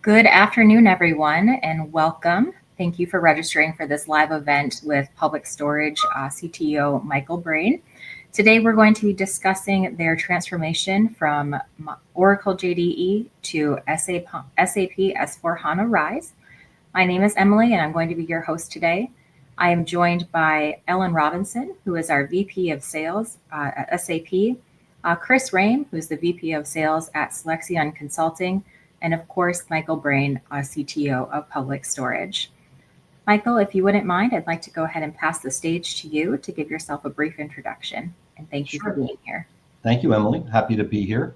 Good afternoon, everyone, and welcome. Thank you for registering for this live event with Public Storage CTO Michael Brain. Today, we're going to be discussing their transformation from Oracle JDE to SAP S4 HANA Rise. My name is Emily, and I'm going to be your host today. I am joined by Ellen Robinson, who is our VP of Sales at SAP, Chris Rame, who's the VP of Sales at Selexion Consulting, and of course, Michael Brain, CTO of Public Storage. Michael, if you wouldn't mind, I'd like to go ahead and pass the stage to you to give yourself a brief introduction. And thank you for being here. Thank you, Emily. Happy to be here.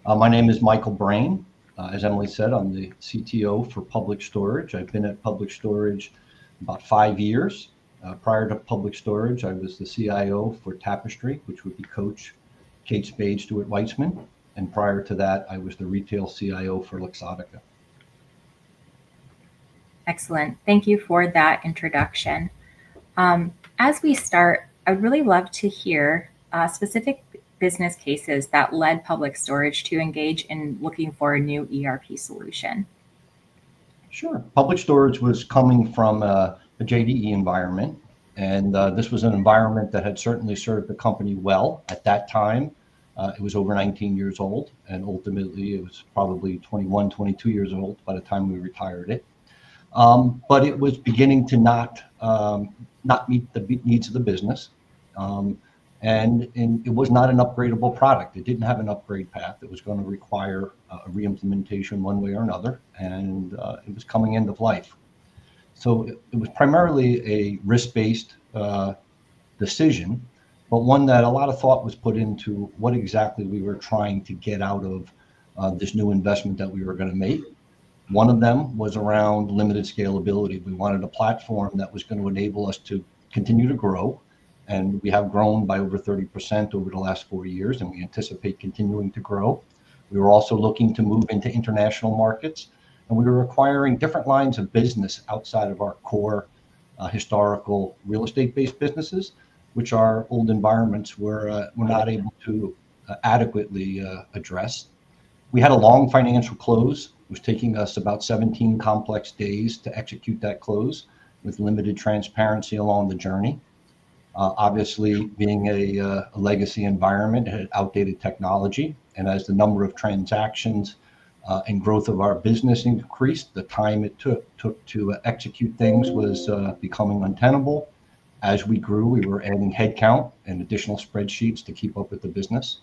My name is Michael Brain. As Emily said, I'm the CTO for Public Storage. I've been at Public Storage about 5 years. Prior to Public Storage, I was the CIO for Tapestry, which would be Coach, Kate Spade, Stuart Weitzman. And prior to that, I was the retail CIO for Luxottica. Excellent. Thank you for that introduction. As we start, I'd really love to hear specific business cases that led Public Storage to engage in looking for a new ERP solution. Sure. Public Storage was coming from a JDE environment, and this was an environment that had certainly served the company well at that time. It was over 19 years old, and ultimately it was probably 21, 22 years old by the time we retired it. But it was beginning to not meet the needs of the business, and it was not an upgradable product. It didn't have an upgrade path. It was going to require a re-implementation one way or another, and it was coming end of life. So it was primarily a risk-based decision, but one that a lot of thought was put into what exactly we were trying to get out of this new investment that we were going to make. One of them was around limited scalability. We wanted a platform that was going to enable us to continue to grow, and we have grown by over 30% over the last 4 years, and we anticipate continuing to grow. We were also looking to move into international markets, and we were acquiring different lines of business outside of our core historical real estate-based businesses, which our old environments were not able to adequately address. We had a long financial close. It was taking us about 17 complex days to execute that close with limited transparency along the journey. Obviously, being a legacy environment, it had outdated technology, and as the number of transactions and growth of our business increased, the time it took to execute things was becoming untenable. As we grew, we were adding headcount and additional spreadsheets to keep up with the business.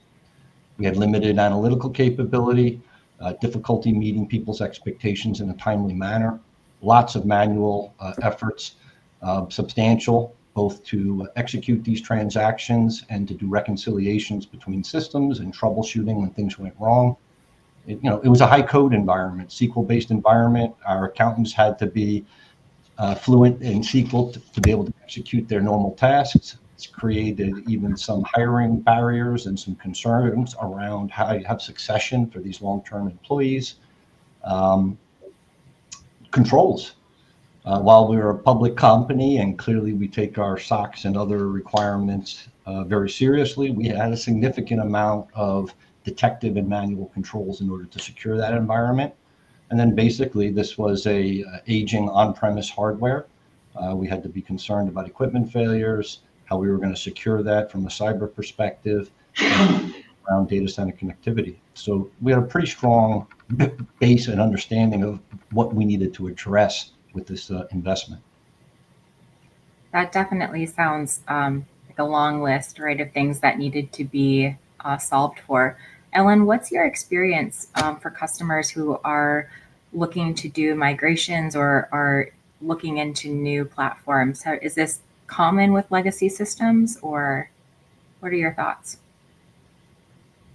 We had limited analytical capability, difficulty meeting people's expectations in a timely manner, lots of manual efforts, substantial, both to execute these transactions and to do reconciliations between systems and troubleshooting when things went wrong. It was a high code environment, SQL-based environment. Our accountants had to be fluent in SQL to be able to execute their normal tasks. It's created even some hiring barriers and some concerns around how you have succession for these long-term employees. Controls. While we were a public company and clearly we take our SOX and other requirements very seriously, we had a significant amount of detective and manual controls in order to secure that environment. And then basically this was a aging on-premise hardware. We had to be concerned about equipment failures, how we were going to secure that from a cyber perspective, around data center connectivity. So we had a pretty strong base and understanding of what we needed to address with this investment. That definitely sounds like a long list, right, of things that needed to be solved for. Ellen, what's your experience for customers who are looking to do migrations or are looking into new platforms? Is this common with legacy systems, or what are your thoughts?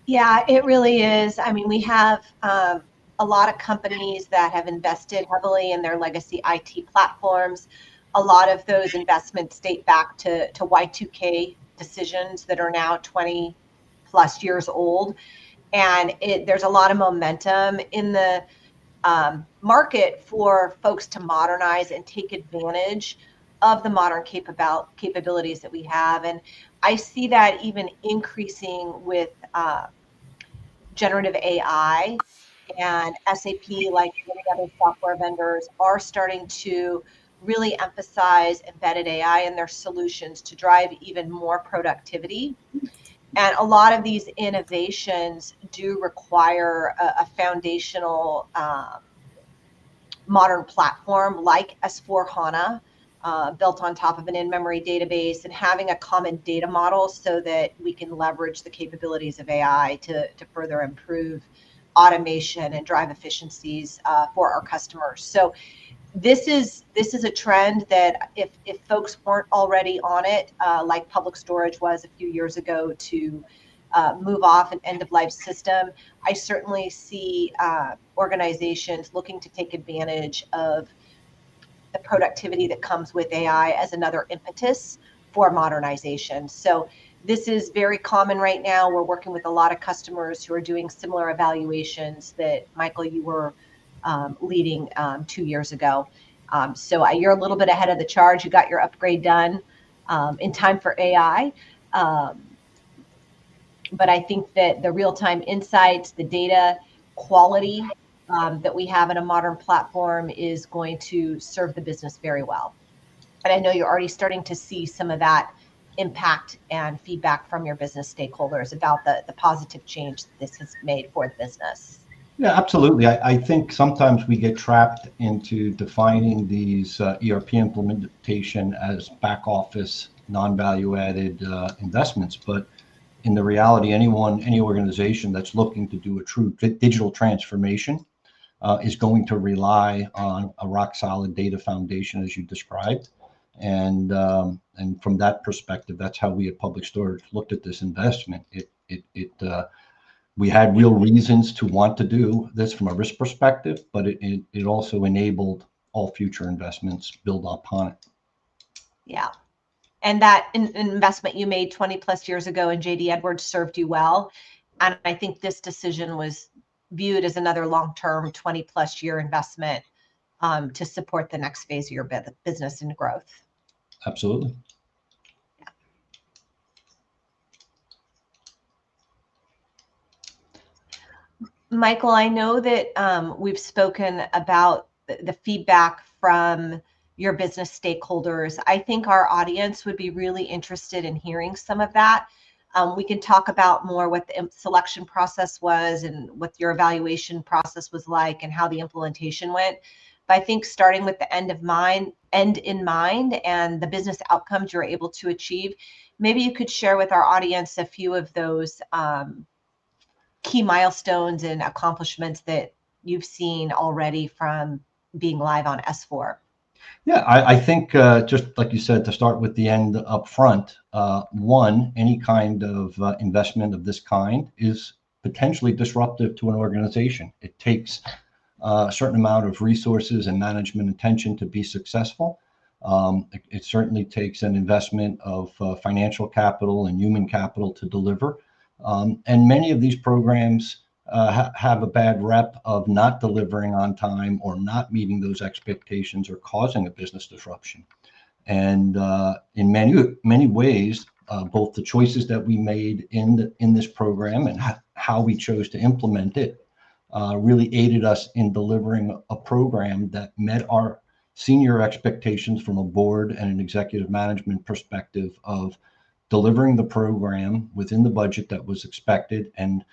Yeah, it really is. I mean, we have a a lot of companies that have invested heavily in their legacy IT platforms. A lot of those investments date back to Y2K decisions that are now 20 plus years old. And there's a lot of momentum in the market for folks to modernize and take advantage of the modern capabilities that we have. And I see that even increasing with generative AI, and SAP, like many other software vendors, are starting to really emphasize embedded AI in their solutions to drive even more productivity. And a lot of these innovations do require a foundational modern platform like S4 HANA, built on top of an in-memory database, and having a common data model so that we can leverage the capabilities of AI to further improve automation and drive efficiencies for our customers. So this is a trend that if folks weren't already on it, like Public Storage was a few years ago to move off an end-of-life system, I certainly see organizations looking to take advantage of the productivity that comes with AI as another impetus for modernization. So this is very common right now. We're working with a lot of customers who are doing similar evaluations that, Michael, you were leading 2 years ago. So you're a little bit ahead of the charge. You got your upgrade done in time for AI. But I think that the real-time insights, the data quality that we have in a modern platform is going to serve the business very well. And I know you're already starting to see some of that impact and feedback from your business stakeholders about the positive change that this has made for the business. Yeah, absolutely. I think sometimes we get trapped into defining these ERP implementation as back office, non-value added investments. But in the reality, any organization that's looking to do a true digital transformation is going to rely on a rock solid data foundation, as you described. And from that perspective, that's how we at Public Storage looked at this investment. We had real reasons to want to do this from a risk perspective, but it also enabled all future investments build upon it. Yeah. And that investment you made 20 plus years ago in JD Edwards served you well. And I think this decision was viewed as another long-term 20 plus year investment to support the next phase of your business and growth. Absolutely. Yeah. Michael, I know that we've spoken about the feedback from your business stakeholders. I think our audience would be really interested in hearing some of that. We can talk about more what the selection process was and what your evaluation process was like and how the implementation went. But I think starting with the end in mind and the business outcomes you're able to achieve, maybe you could share with our audience a few of those key milestones and accomplishments that you've seen already from being live on S4. Yeah, I think just like you said, to start with the end up front, any kind of investment of this kind is potentially disruptive to an organization. It takes a certain amount of resources and management attention to be successful. It certainly takes an investment of financial capital and human capital to deliver. And many of these programs have a bad rep of not delivering on time or not meeting those expectations or causing a business disruption. And in many ways, both the choices that we made in this program and how we chose to implement it really aided us in delivering a program that met our senior expectations from a board and an executive management perspective of delivering the program within the budget that was expected and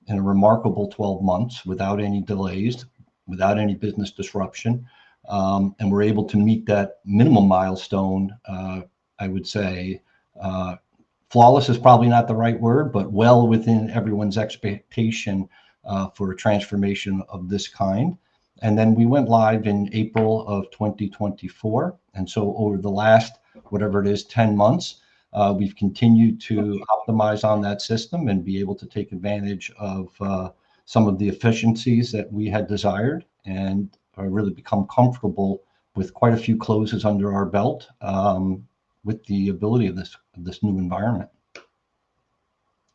in a remarkable 12 months without any delays, without any business disruption. And we're able to meet that minimum milestone, I would say. Flawless is probably not the right word, but well within everyone's expectation for a transformation of this kind. And then we went live in April of 2024. And so over the last, whatever it is, 10 months, we've continued to optimize on that system and be able to take advantage of some of the efficiencies that we had desired, and really become comfortable with quite a few closes under our belt with the ability of this new environment.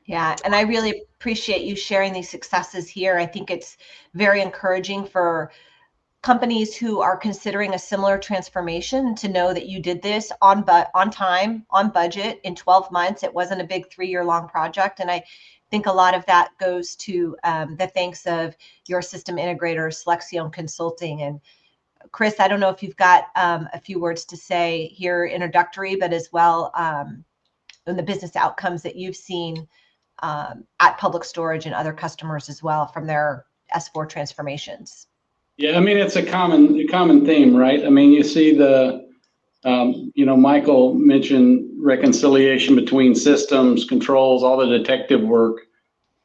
Yeah, and I really appreciate you sharing these successes here. I think it's very encouraging for companies who are considering a similar transformation to know that you did this on time, on budget, in 12 months. It wasn't a big 3-year long project. And I think a lot of that goes to the thanks of your system integrator, Selexion Consulting. And Chris, I don't know if you've got a few words to say here introductory, but as well in the business outcomes that you've seen at Public Storage and other customers as well from their S4 transformations. Yeah, I mean, it's a common theme, right? I mean, you see Michael mentioned reconciliation between systems, controls, all the detective work.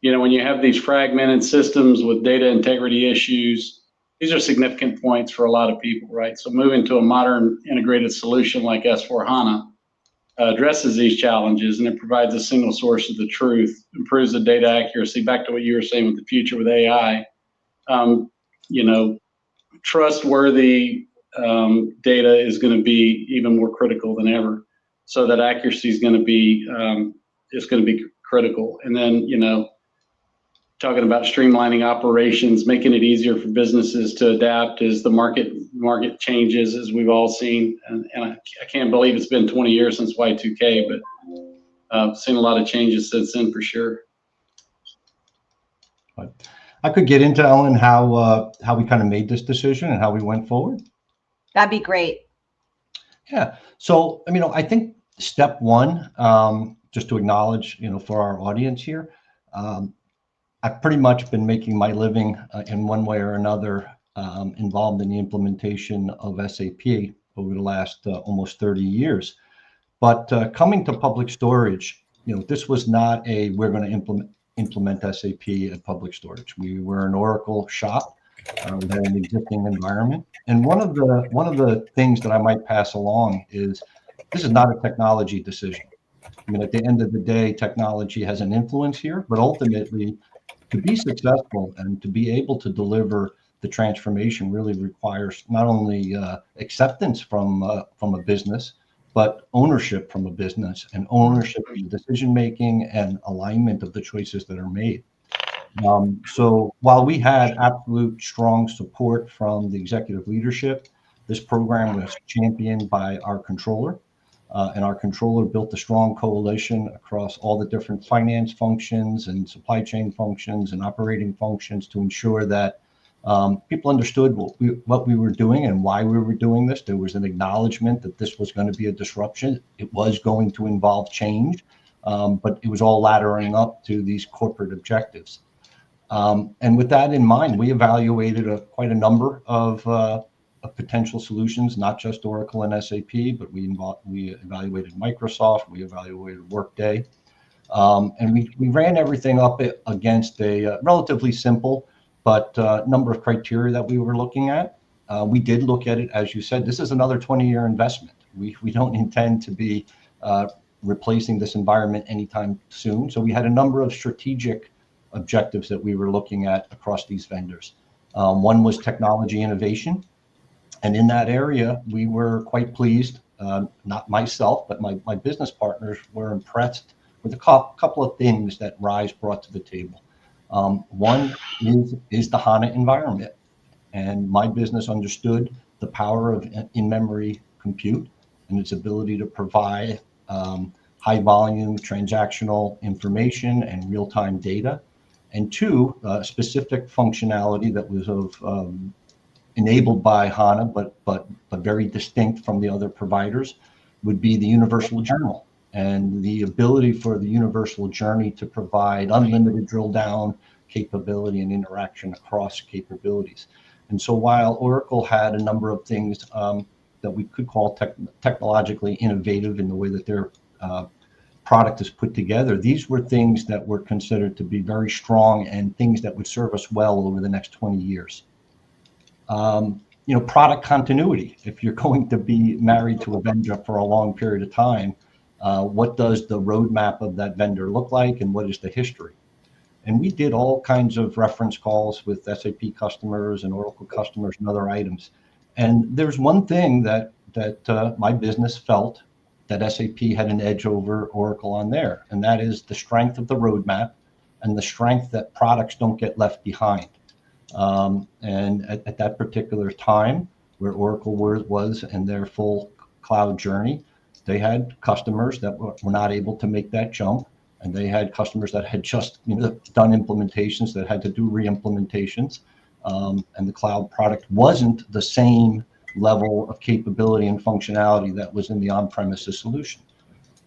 When you have these fragmented systems with data integrity issues, these are significant points for a lot of people, right? So moving to a modern integrated solution like S4 HANA addresses these challenges, and it provides a single source of the truth, improves the data accuracy. Back to what you were saying with the future with AI, trustworthy data is going to be even more critical than ever. So that accuracy is going to be critical. And then talking about streamlining operations, making it easier for businesses to adapt as the market changes, as we've all seen. And I can't believe it's been 20 years since Y2K, but I've seen a lot of changes since then for sure. I could get into, Ellen, how we kind of made this decision and how we went forward. That'd be great. Yeah. So, I think step one, just to acknowledge, for our audience here, I've pretty much been making my living in one way or another involved in the implementation of SAP over the last almost 30 years. But coming to Public Storage, this was not we're going to implement SAP at Public Storage. We were an Oracle shop. We had an existing environment. And one of the things that I might pass along is this is not a technology decision. At the end of the day, technology has an influence here, but ultimately, to be successful and to be able to deliver the transformation really requires not only acceptance from a business, but ownership from a business and ownership of the decision making and alignment of the choices that are made. So while we had absolute strong support from the executive leadership, this program was championed by our controller. And our controller built a strong coalition across all the different finance functions and supply chain functions and operating functions to ensure that people understood what we were doing and why we were doing this. There was an acknowledgement that this was going to be a disruption. It was going to involve change, but it was all laddering up to these corporate objectives. And with that in mind, we evaluated quite a number of potential solutions, not just Oracle and SAP, but we evaluated Microsoft, we evaluated Workday, and we ran everything up against a relatively simple but number of criteria that we were looking at. We did look at it, as you said, this is another 20-year investment. We don't intend to be replacing this environment anytime soon. So we had a number of strategic objectives that we were looking at across these vendors. One was technology innovation. And in that area, we were quite pleased, not myself, but my business partners were impressed with a couple of things that RISE brought to the table. One is the HANA environment. And my business understood the power of in-memory compute and its ability to provide high volume transactional information and real-time data. And two, specific functionality that was enabled by HANA, but very distinct from the other providers, would be the universal journal and the ability for the universal journey to provide unlimited drill down capability and interaction across capabilities. And so while Oracle had a number of things that we could call technologically innovative in the way that their product is put together, these were things that were considered to be very strong and things that would serve us well over the next 20 years. Product continuity. If you're going to be married to a vendor for a long period of time, what does the roadmap of that vendor look like and what is the history? And we did all kinds of reference calls with SAP customers and Oracle customers and other items. And there's one thing that my business felt that SAP had an edge over Oracle on there, and that is the strength of the roadmap and the strength that products don't get left behind. And at that particular time, where Oracle was in their full cloud journey, they had customers that were not able to make that jump, and they had customers that had just done implementations that had to do re-implementations, and the cloud product wasn't the same level of capability and functionality that was in the on-premises solution.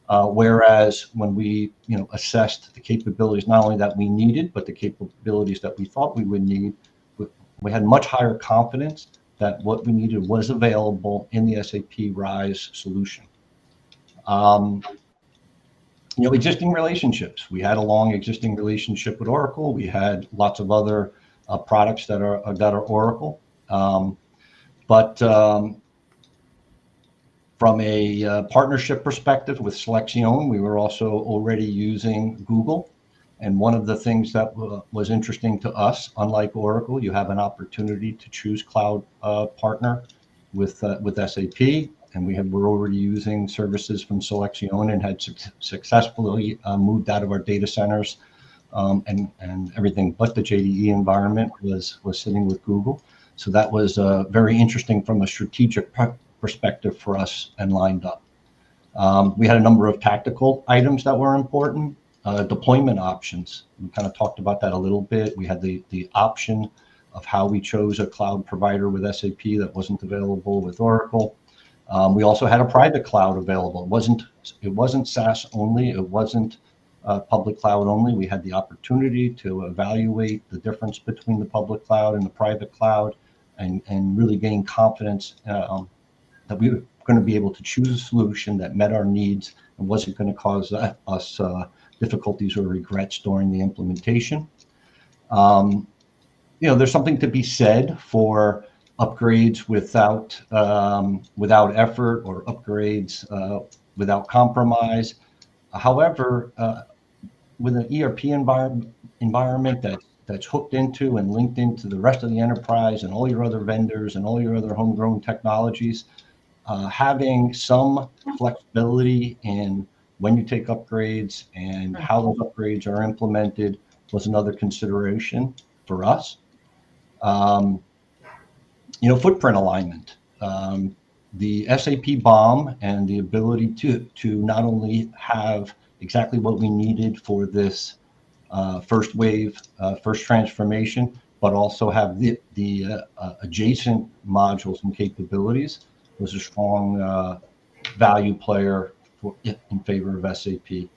Whereas when we assessed the capabilities not only that we needed, but the capabilities that we thought we would need, we had much higher confidence that what we needed was available in the SAP RISE solution. Existing relationships. We had a long existing relationship with Oracle. We had lots of other products that are Oracle. But from a partnership perspective with Selexion, we were also already using Google. And one of the things that was interesting to us, unlike Oracle, you have an opportunity to choose cloud partner with SAP. And we're already using services from Selexion and had successfully moved out of our data centers, and everything but the JDE environment was sitting with Google. So that was very interesting from a strategic perspective for us and lined up. We had a number of tactical items that were important. Deployment options. We kind of talked about that a little bit. We had the option of how we chose a cloud provider with SAP that wasn't available with Oracle. We also had a private cloud available. It wasn't SaaS only. It wasn't public cloud only. We had the opportunity to evaluate the difference between the public cloud and the private cloud, and really gain confidence that we were going to be able to choose a solution that met our needs and wasn't going to cause us difficulties or regrets during the implementation. There's something to be said for upgrades without effort, or upgrades without compromise. However, with an ERP environment that's hooked into and linked into the rest of the enterprise and all your other vendors and all your other homegrown technologies, having some flexibility in when you take upgrades and how those upgrades are implemented was another consideration for us. Footprint alignment. The SAP BOM and the ability to not only have exactly what we needed for this first wave, first transformation, but also have the adjacent modules and capabilities was a strong value player in favor of SAP.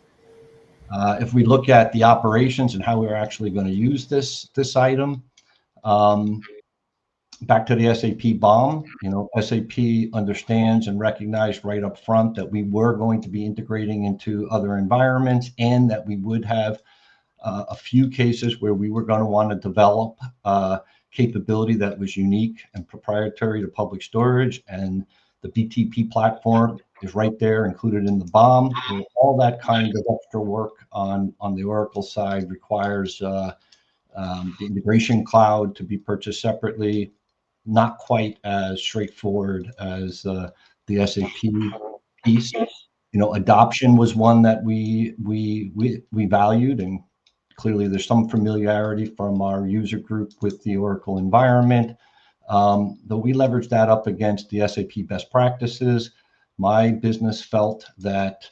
If we look at the operations and how we're actually going to use this item, back to the SAP BOM, SAP understands and recognized right up front that we were going to be integrating into other environments, and that we would have a few cases where we were going to want to develop capability that was unique and proprietary to public storage, and the BTP platform is right there included in the BOM. All that kind of extra work on the Oracle side requires the integration cloud to be purchased separately. Not quite as straightforward as the SAP piece. Adoption was one that we valued, and clearly there's some familiarity from our user group with the Oracle environment. Though we leveraged that up against the SAP best practices, my business felt that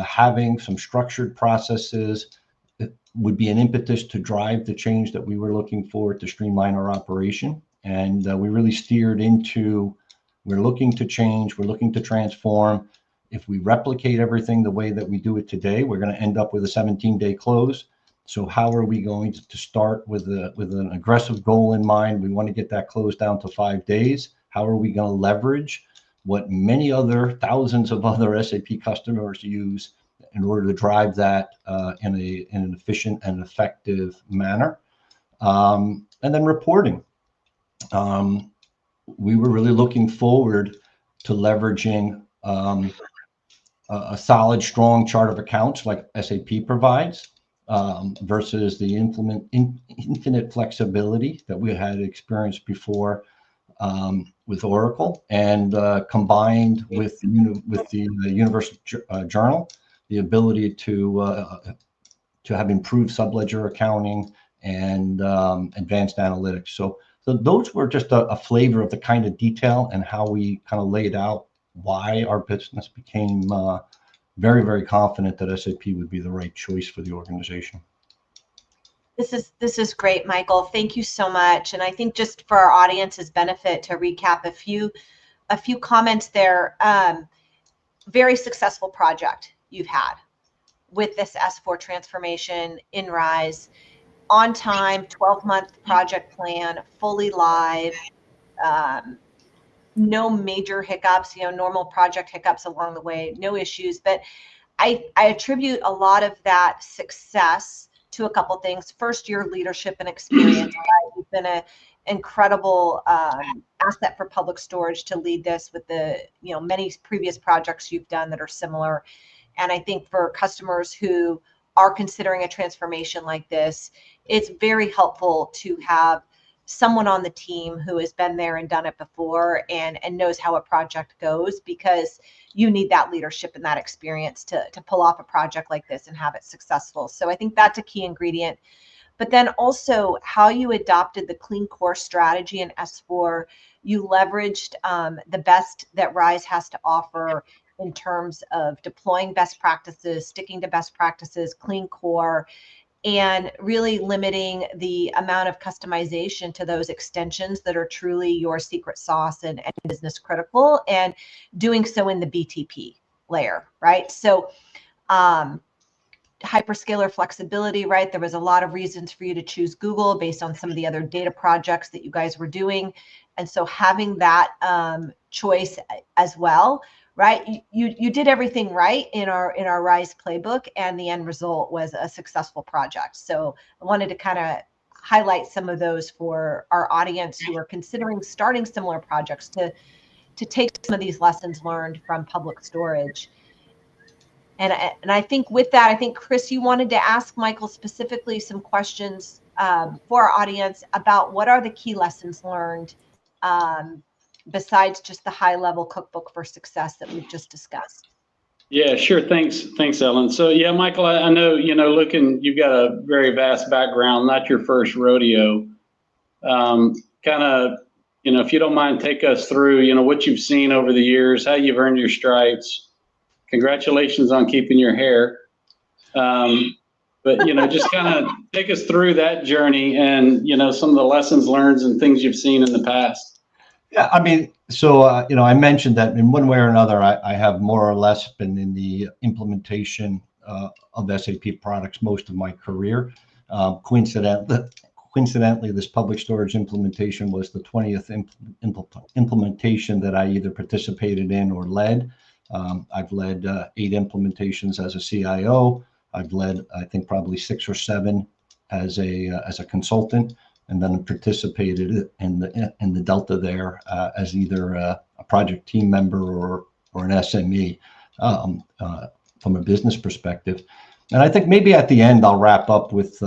having some structured processes would be an impetus to drive the change that we were looking for to streamline our operation. And we really steered into, we're looking to change, we're looking to transform. If we replicate everything the way that we do it today, we're going to end up with a 17-day close. So how are we going to start with an aggressive goal in mind? We want to get that closed down to 5 days. How are we going to leverage what many other thousands of other SAP customers use in order to drive that in an efficient and effective manner? And then reporting. We were really looking forward to leveraging a solid, strong chart of accounts like SAP provides, versus the infinite flexibility that we had experienced before with Oracle, and combined with the Universal Journal, the ability to have improved subledger accounting and advanced analytics. So those were just a flavor of the kind of detail and how we kind of laid out why our business became very, very confident that SAP would be the right choice for the organization. This is great, Michael. Thank you so much. And I think just for our audience's benefit, to recap a few comments there. Very successful project you've had with this S4 transformation in RISE, on time, 12-month project plan, fully live, no major hiccups, normal project hiccups along the way, no issues. But I attribute a lot of that success to a couple things. First, your leadership and experience. You've been an incredible asset for Public Storage to lead this with the many previous projects you've done that are similar. And I think for customers who are considering a transformation like this, it's very helpful to have someone on the team who has been there and done it before and knows how a project goes, because you need that leadership and that experience to pull off a project like this and have it successful. So I think that's a key ingredient. But then also how you adopted the clean core strategy in S4, you leveraged the best that RISE has to offer in terms of deploying best practices, sticking to best practices, clean core, and really limiting the amount of customization to those extensions that are truly your secret sauce and business critical, and doing so in the BTP layer, right? So hyperscaler flexibility, right? There was a lot of reasons for you to choose Google based on some of the other data projects that you guys were doing. And so having that choice as well, right? You did everything right in our RISE playbook, and the end result was a successful project. So I wanted to kind of highlight some of those for our audience who are considering starting similar projects to take some of these lessons learned from Public Storage. And I think with that, I think, Chris, you wanted to ask Michael specifically some questions for our audience about what are the key lessons learned besides just the high-level cookbook for success that we've just discussed. Yeah, sure. Thanks, Ellen. So yeah, Michael, I know, you've got a very vast background, not your first rodeo. Kind of, if you don't mind, take us through, what you've seen over the years, how you've earned your stripes. Congratulations on keeping your hair. But, just kind of take us through that journey and, some of the lessons learned and things you've seen in the past. Yeah, I mean, so, I mentioned that in one way or another, I have more or less been in the implementation of SAP products most of my career. Coincidentally, this public storage implementation was the 20th implementation that I either participated in or led. I've led 8 implementations as a CIO. I've led, I think, probably 6 or 7 as a consultant, and then participated in the Delta there as either a project team member or an SME from a business perspective. And I think maybe at the end I'll wrap up with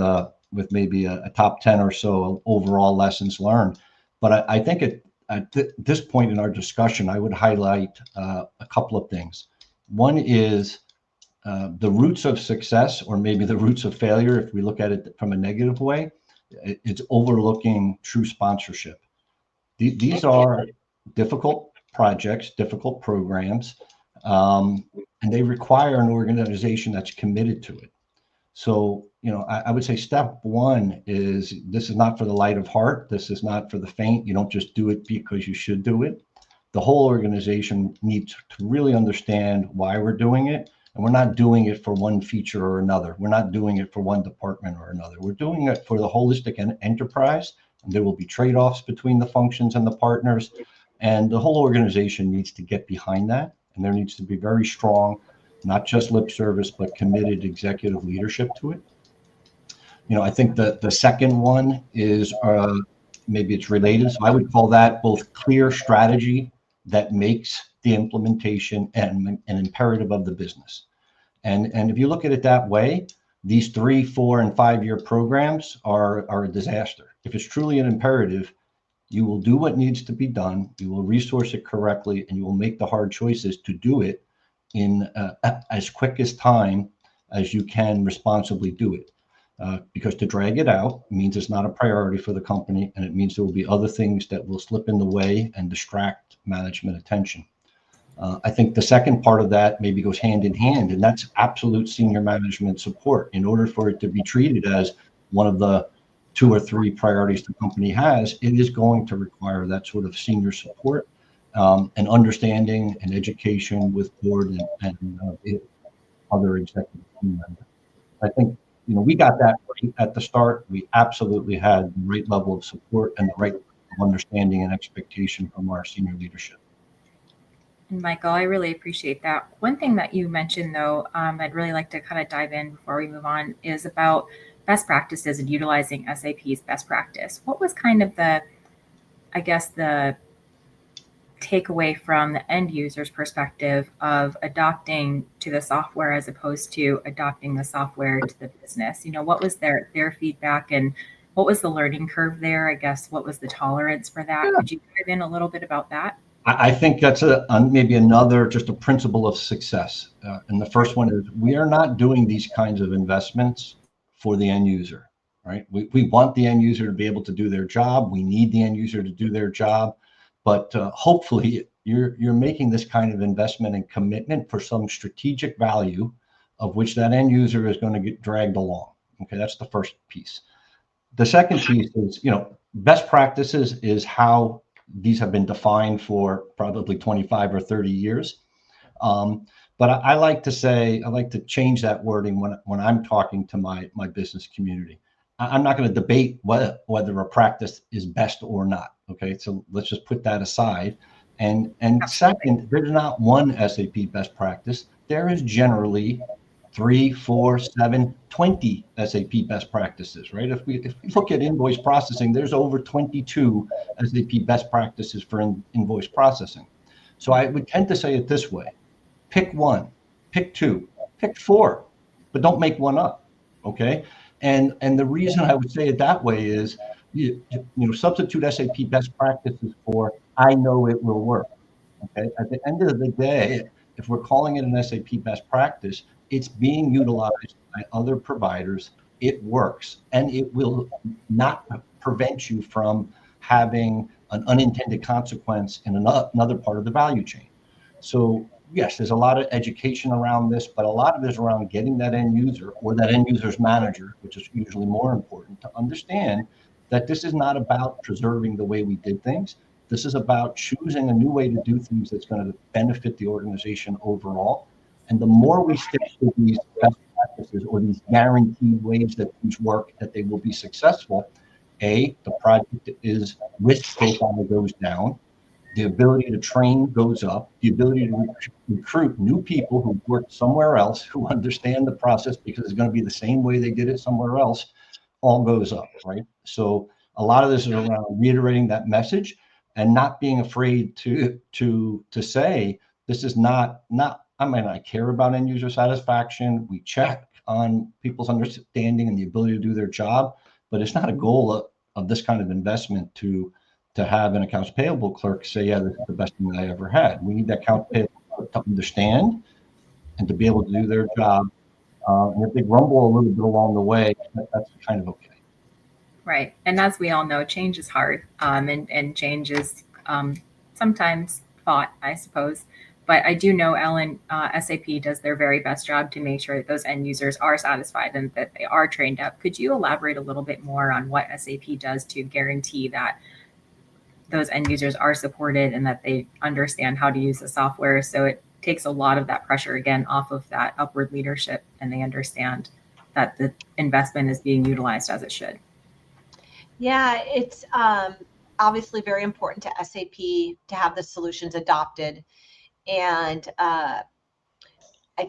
maybe a top 10 or so overall lessons learned. But I think at this point in our discussion, I would highlight a couple of things. One is the roots of success, or maybe the roots of failure, if we look at it from a negative way. It's overlooking true sponsorship. These are difficult projects, difficult programs, and they require an organization that's committed to it. So, I would say step one is, this is not for the light of heart. This is not for the faint. You don't just do it because you should do it. The whole organization needs to really understand why we're doing it. And we're not doing it for one feature or another. We're not doing it for one department or another. We're doing it for the holistic enterprise. And there will be trade-offs between the functions and the partners. And the whole organization needs to get behind that. And there needs to be very strong, not just lip service, but committed executive leadership to it. I think that the second one is, maybe it's related. So I would call that both clear strategy that makes the implementation and an imperative of the business. And if you look at it that way, These 3, 4, and 5-year programs are a disaster. If it's truly an imperative, you will do what needs to be done, you will resource it correctly, and you will make the hard choices to do it in as quick as time as you can responsibly do it. Because to drag it out means it's not a priority for the company, and it means there will be other things that will slip in the way and distract management attention. I think the second part of that maybe goes hand in hand, and that's absolute senior management support. In order for it to be treated as one of the 2 or 3 priorities the company has, it is going to require that sort of senior support and understanding and education with board and other executive team members. I think, we got that right at the start. We absolutely had the right level of support and the right understanding and expectation from our senior leadership. Michael, I really appreciate that. One thing that you mentioned, though, I'd really like to kind of dive in before we move on, is about best practices and utilizing SAP's best practice. What was kind of the takeaway from the end user's perspective of adopting to the software as opposed to adopting the software to the business? What was their feedback, and what was the learning curve there? I guess, what was the tolerance for that? Yeah. Could you dive in a little bit about that? I think that's maybe another, just a principle of success. And the first one is, we are not doing these kinds of investments for the end user, right? We want the end user to be able to do their job. We need the end user to do their job. But hopefully you're making this kind of investment and commitment for some strategic value of which that end user is going to get dragged along. Okay, that's the first piece. The second piece is, best practices is how these have been defined for probably 25 or 30 years. But I like to change that wording when I'm talking to my business community. I'm not going to debate whether a practice is best or not. Okay, so let's just put that aside. And second, there's not one SAP best practice. There is generally 3, 4, 7, 20 SAP best practices, right? If we look at invoice processing, there's over 22 SAP best practices for invoice processing. So I would tend to say it this way: pick 1, pick 2, pick 4, but don't make one up. Okay. And the reason I would say it that way is, substitute SAP best practices for I know it will work. Okay. At the end of the day, if we're calling it an SAP best practice, it's being utilized by other providers. It works, and it will not prevent you from having an unintended consequence in another part of the value chain. So yes, there's a lot of education around this, but a lot of it is around getting that end user or that end user's manager, which is usually more important, to understand that this is not about preserving the way we did things. This is about choosing a new way to do things that's going to benefit the organization overall. And the more we stick to these best practices or these guaranteed ways that things work, that they will be successful, the project is risk profile goes down, the ability to train goes up, the ability to recruit new people who work somewhere else, who understand the process because it's going to be the same way they did it somewhere else, all goes up, right? So a lot of this is around reiterating that message and not being afraid to say, this is not, I care about end user satisfaction. We check on people's understanding and the ability to do their job, but it's not a goal of this kind of investment to have an accounts payable clerk say, yeah, this is the best thing I ever had. We need that accounts payable clerk to understand and to be able to do their job. And if they grumble a little bit along the way, that's kind of okay. Right. And as we all know, change is hard, and change is sometimes fought, I suppose. But I do know, Ellen, SAP does their very best job to make sure that those end users are satisfied and that they are trained up. Could you elaborate a little bit more on what SAP does to guarantee that those end users are supported and that they understand how to use the software? So it takes a lot of that pressure, again, off of that upward leadership, and they understand that the investment is being utilized as it should. Yeah, it's obviously very important to SAP to have the solutions adopted. And I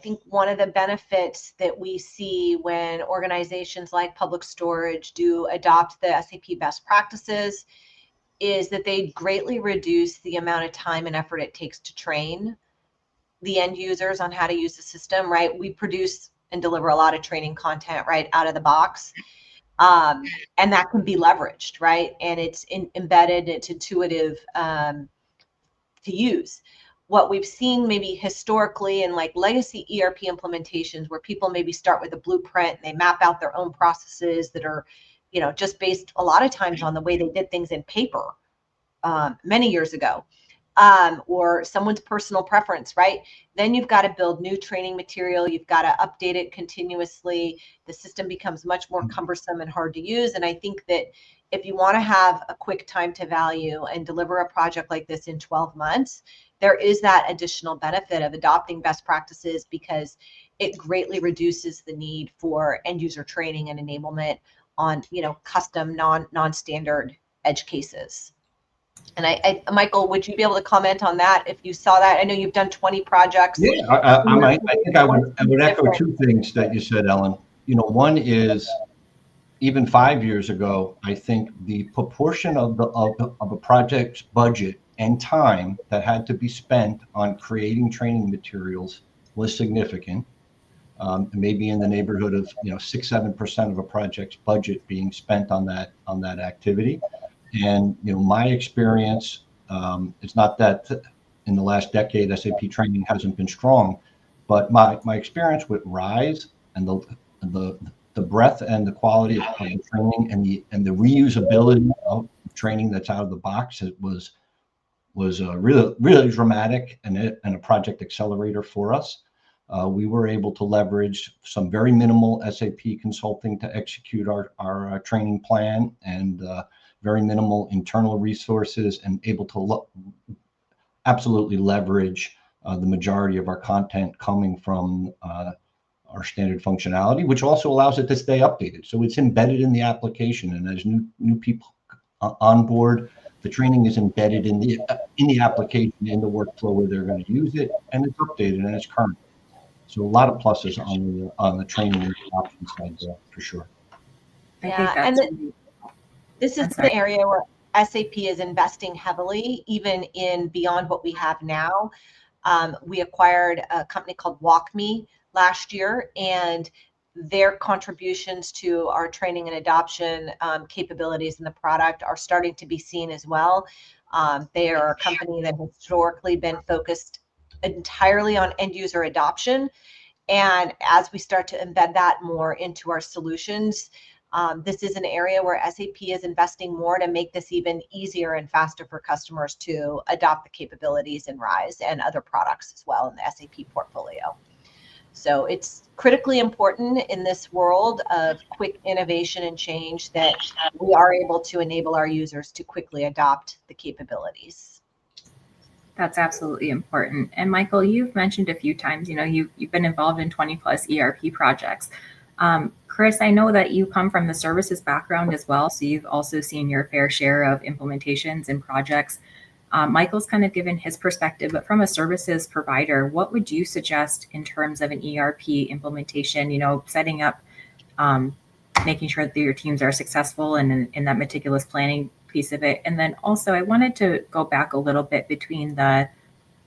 think one of the benefits that we see when organizations like Public Storage do adopt the SAP best practices is that they greatly reduce the amount of time and effort it takes to train the end users on how to use the system, right? We produce and deliver a lot of training content right out of the box. And that can be leveraged, right? And it's embedded, it's intuitive to use. What we've seen maybe historically in like legacy ERP implementations where people maybe start with a blueprint and they map out their own processes that are, just based a lot of times on the way they did things in paper many years ago, or someone's personal preference, right? Then you've got to build new training material. You've got to update it continuously. The system becomes much more cumbersome and hard to use. And I think that if you want to have a quick time to value and deliver a project like this in 12 months, there is that additional benefit of adopting best practices because it greatly reduces the need for end user training and enablement on, custom non-standard edge cases. And Michael, would you be able to comment on that if you saw that? I know you've done 20 projects. Yeah, I think I would echo two things that you said, Ellen. One is even 5 years ago, I think the proportion of a project's budget and time that had to be spent on creating training materials was significant. Maybe in the neighborhood of 6-7% of a project's budget being spent on that activity. And my experience, it's not that in the last decade SAP training hasn't been strong, but my experience with RISE and the breadth and the quality of the training and the reusability of training that's out of the box was really dramatic and a project accelerator for us. We were able to leverage some very minimal SAP consulting to execute our training plan and very minimal internal resources and able to absolutely leverage the majority of our content coming from our standard functionality, which also allows it to stay updated. So it's embedded in the application, and as new people on board, the training is embedded in the application, in the workflow where they're going to use it, and it's updated and it's current. So a lot of pluses on the training and adoption side there, for sure. This is the area where SAP is investing heavily, even in beyond what we have now. We acquired a company called WalkMe last year, and their contributions to our training and adoption capabilities in the product are starting to be seen as well. They are a company that has historically been focused entirely on end user adoption. And as we start to embed that more into our solutions, this is an area where SAP is investing more to make this even easier and faster for customers to adopt the capabilities in RISE and other products as well in the SAP portfolio. So it's critically important in this world of quick innovation and change that we are able to enable our users to quickly adopt the capabilities. That's absolutely important. And Michael, you've mentioned a few times, you've been involved in 20 plus ERP projects. Chris, I know that you come from the services background as well, so you've also seen your fair share of implementations and projects. Michael's kind of given his perspective, but from a services provider, what would you suggest in terms of an ERP implementation, setting up, making sure that your teams are successful and in that meticulous planning piece of it? And then also I wanted to go back a little bit between the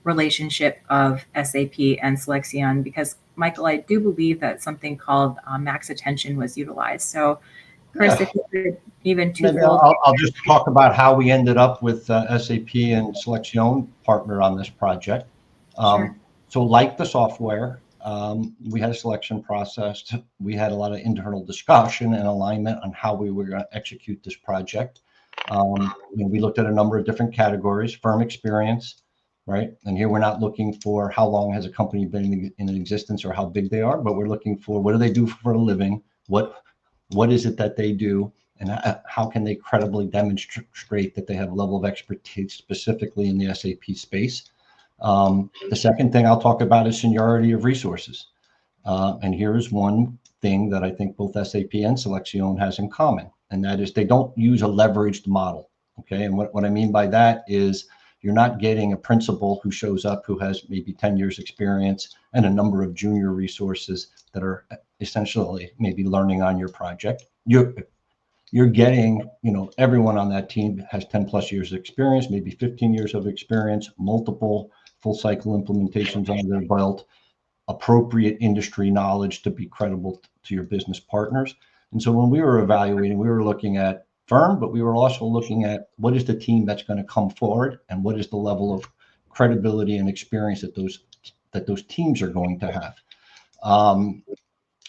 relationship of SAP and Selexion, because Michael, I do believe that something called max attention was utilized. So Chris, if you could even I'll just talk about how we ended up with SAP and Selexion partner on this project. Sure. So like the software, we had a selection process. We had a lot of internal discussion and alignment on how we were going to execute this project. We looked at a number of different categories, firm experience, right? And here we're not looking for how long has a company been in existence or how big they are, but we're looking for what do they do for a living? What is it that they do? And how can they credibly demonstrate that they have a level of expertise specifically in the SAP space? The second thing I'll talk about is seniority of resources. And here's one thing that I think both SAP and Selexion has in common, and that is they don't use a leveraged model. Okay, and what I mean by that is you're not getting a principal who shows up who has maybe 10 years experience and a number of junior resources that are essentially maybe learning on your project. You're getting, everyone on that team has 10 plus years of experience, maybe 15 years of experience, multiple full cycle implementations under their belt, appropriate industry knowledge to be credible to your business partners. And so when we were evaluating, we were looking at firm, but we were also looking at what is the team that's going to come forward and what is the level of credibility and experience that those teams are going to have.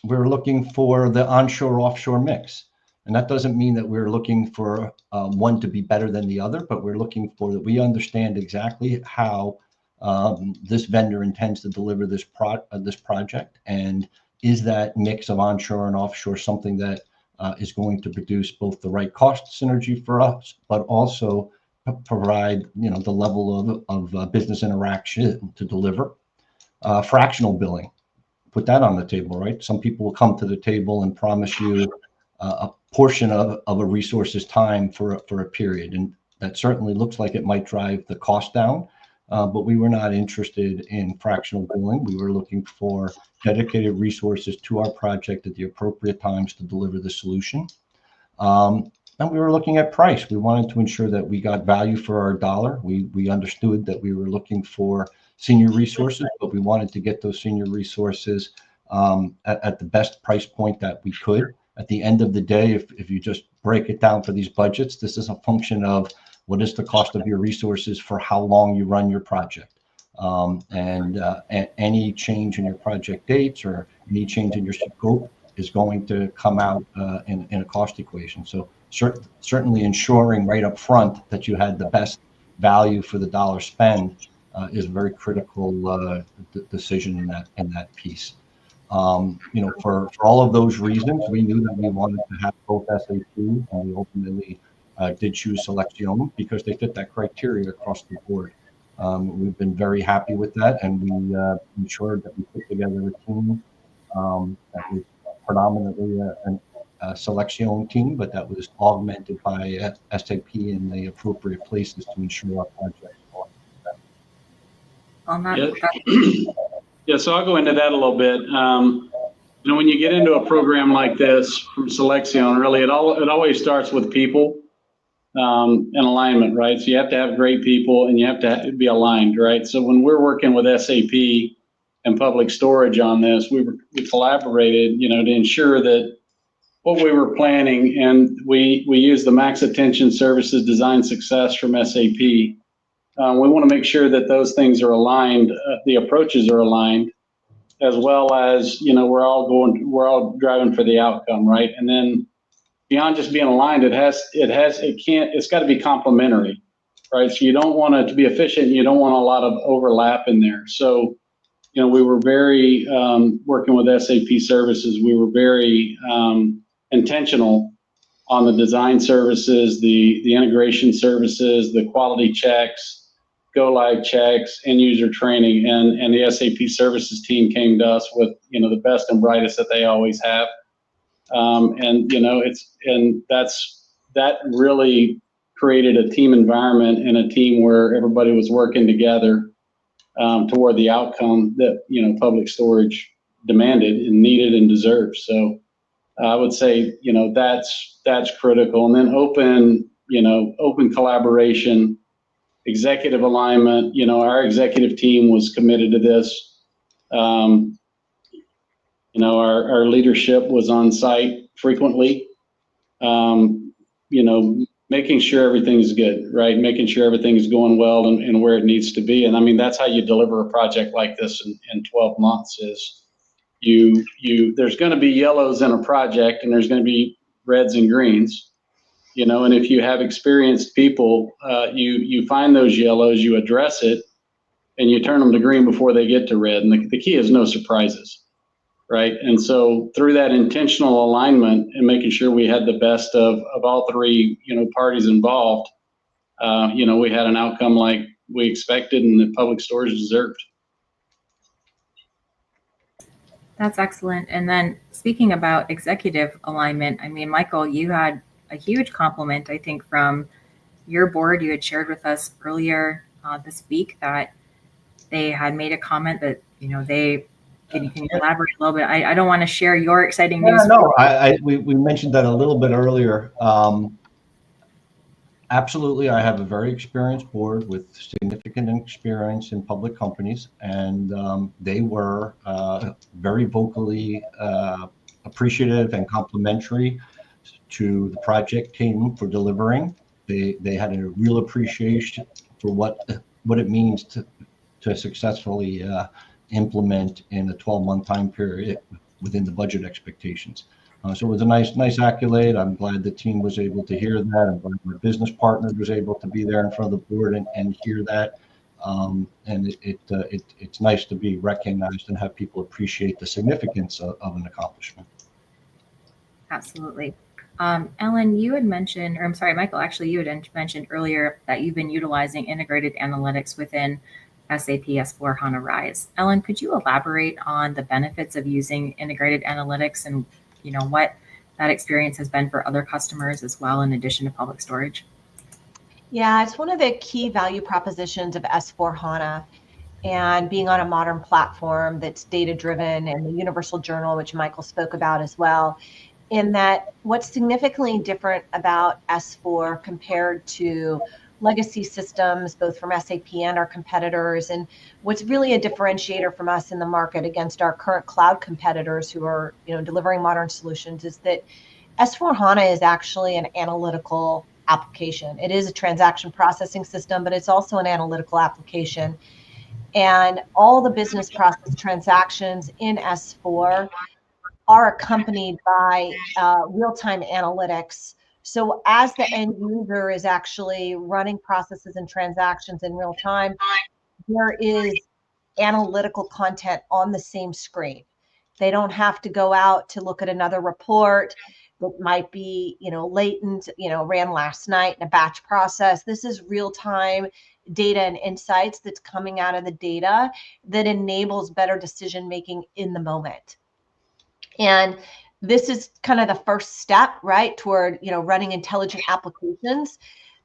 We're looking for the onshore offshore mix. And that doesn't mean that we're looking for one to be better than the other, but we're looking for that we understand exactly how this vendor intends to deliver this project, and is that mix of onshore and offshore something that is going to produce both the right cost synergy for us, but also provide the level of business interaction to deliver. Fractional billing, put that on the table, right? Some people will come to the table and promise you a portion of a resource's time for a period, and that certainly looks like it might drive the cost down. But we were not interested in fractional billing. We were looking for dedicated resources to our project at the appropriate times to deliver the solution. And we were looking at price. We wanted to ensure that we got value for our dollar. We understood that we were looking for senior resources, but we wanted to get those senior resources at the best price point that we could. At the end of the day, if you just break it down for these budgets, this is a function of what is the cost of your resources for how long you run your project. And any change in your project dates or any change in your scope is going to come out in a cost equation. So certainly ensuring right up front that you had the best value for the dollar spend is a very critical decision in that piece. For all of those reasons, we knew that we wanted to have both SAP, and we ultimately did choose Selexion because they fit that criteria across the board. We've been very happy with that, and we ensured that we put together a team that was predominantly a Selexion team, but that was augmented by SAP in the appropriate places to ensure our project. Yeah, so I'll go into that a little bit. When you get into a program like this from Selexion, really, it always starts with people and alignment, right? So you have to have great people, and you have to be aligned, right? So when we're working with SAP and Public Storage on this, we collaborated, to ensure that what we were planning, and we use the Max Attention Services Design Success from SAP. We want to make sure that those things are aligned, the approaches are aligned, as well as, we're all driving for the outcome, right? And then beyond just being aligned, it's got to be complementary, right? So you don't want it to be efficient, you don't want a lot of overlap in there. So, we were very, working with SAP services, we were very intentional on the design services, the integration services, the quality checks, go live checks, end user training, and the SAP services team came to us with the best and brightest that they always have, that really created a team environment and a team where everybody was working together toward the outcome that Public Storage demanded and needed and deserved. So I would say that's critical, and then open collaboration. Executive alignment, our executive team was committed to this. Our leadership was on site frequently, making sure everything's good, right? Making sure everything's going well and where it needs to be. And I mean, that's how you deliver a project like this in 12 months is there's going to be yellows in a project, and there's going to be reds and greens. And if you have experienced people, you find those yellows, you address it, and you turn them to green before they get to red. And the key is no surprises, right? And so through that intentional alignment and making sure we had the best of all three, parties involved, we had an outcome like we expected and that Public Storage deserved. That's excellent. And then speaking about executive alignment, I mean, Michael, you had a huge compliment, I think, from your board. You had shared with us earlier this week that they had made a comment that, can you elaborate a little bit? I don't want to share your exciting news. No, we mentioned that a little bit earlier. Absolutely. I have a very experienced board with significant experience in public companies, and they were very vocally appreciative and complimentary to the project team for delivering. They had a real appreciation for what it means to successfully implement in a 12-month time period within the budget expectations. So it was a nice accolade. I'm glad the team was able to hear that. I'm glad my business partner was able to be there in front of the board and hear that. And it's nice to be recognized and have people appreciate the significance of an accomplishment. Absolutely. Ellen, you had mentioned, or I'm sorry, Michael, actually, you had mentioned earlier that you've been utilizing integrated analytics within SAP S4 HANA Rise. Ellen, could you elaborate on the benefits of using integrated analytics and what that experience has been for other customers as well, in addition to public storage? Yeah, it's one of the key value propositions of S4 HANA, and being on a modern platform that's data driven, and the universal journal, which Michael spoke about as well. In that, what's significantly different about S4 compared to legacy systems, both from SAP and our competitors, and what's really a differentiator from us in the market against our current cloud competitors who are delivering modern solutions, is that S4 HANA is actually an analytical application. It is a transaction processing system, but it's also an analytical application. And all the business process transactions in S4 are accompanied by real-time analytics. So as the end user is actually running processes and transactions in real time, there is analytical content on the same screen. They don't have to go out to look at another report that might be, latent, ran last night in a batch process. This is real-time data and insights that's coming out of the data that enables better decision-making in the moment. And this is kind of the first step, right, toward, running intelligent applications.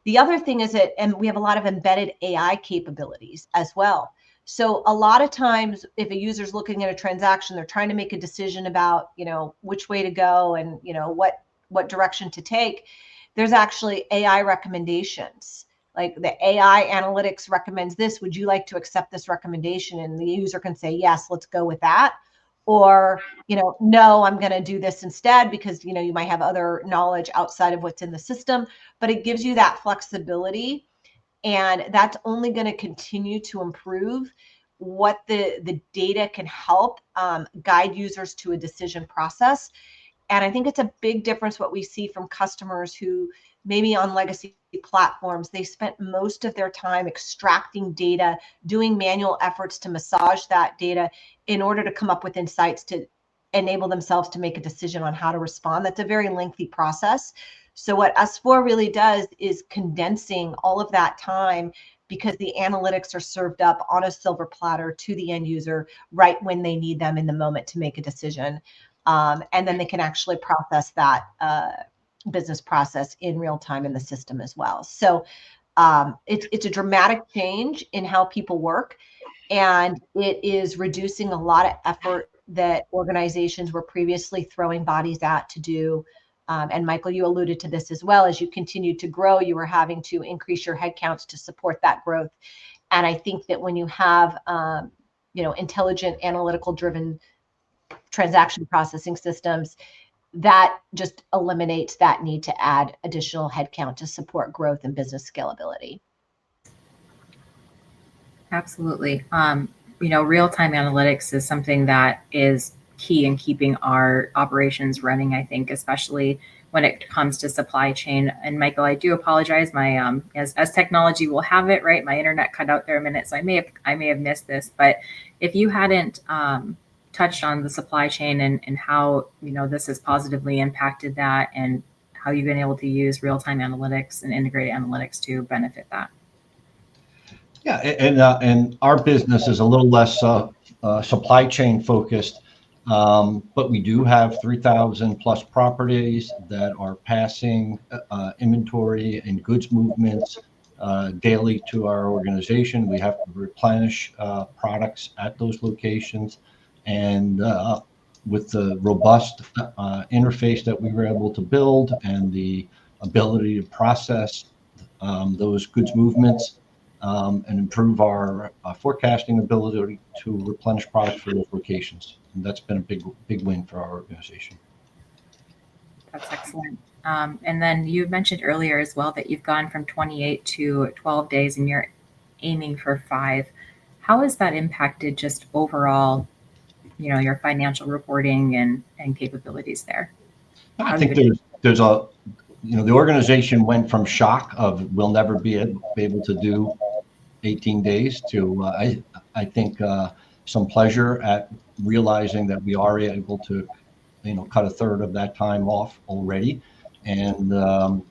The other thing is that, and we have a lot of embedded AI capabilities as well. So a lot of times, if a user's looking at a transaction, they're trying to make a decision about, which way to go and, what direction to take. There's actually AI recommendations. Like the AI analytics recommends this. Would you like to accept this recommendation? And the user can say, yes, let's go with that. Or, no, I'm going to do this instead because, you might have other knowledge outside of what's in the system, but it gives you that flexibility. And that's only going to continue to improve what the data can help guide users to a decision process. And I think it's a big difference what we see from customers who maybe on legacy platforms, they spent most of their time extracting data, doing manual efforts to massage that data in order to come up with insights to enable themselves to make a decision on how to respond. That's a very lengthy process. So what S4 really does is condensing all of that time, because the analytics are served up on a silver platter to the end user right when they need them in the moment to make a decision. And then they can actually process that business process in real time in the system as well. So it's a dramatic change in how people work, and it is reducing a lot of effort that organizations were previously throwing bodies at to do. And Michael, you alluded to this as well. As you continue to grow, you were having to increase your headcounts to support that growth. And I think that when you have, intelligent, analytical-driven transaction processing systems, that just eliminates that need to add additional headcount to support growth and business scalability. Absolutely. Real-time analytics is something that is key in keeping our operations running, I think, especially when it comes to supply chain. And Michael, I do apologize. My as technology will have it, right? My internet cut out there a minute, so I may have missed this. But if you hadn't touched on the supply chain and how this has positively impacted that, and how you've been able to use real-time analytics and integrated analytics to benefit that. Yeah, and our business is a little less supply chain focused, but we do have 3,000 plus properties that are passing inventory and goods movements daily to our organization. We have to replenish products at those locations, and with the robust interface that we were able to build and the ability to process those goods movements and improve our forecasting ability to replenish products for those locations. And that's been a big win for our organization. That's excellent. And then you mentioned earlier as well that you've gone from 28 to 12 days and you're aiming for 5. How has that impacted just overall, your financial reporting and capabilities there? I think there's a, the organization went from shock of we'll never be able to do 18 days to I think some pleasure at realizing that we are able to cut a third of that time off already, and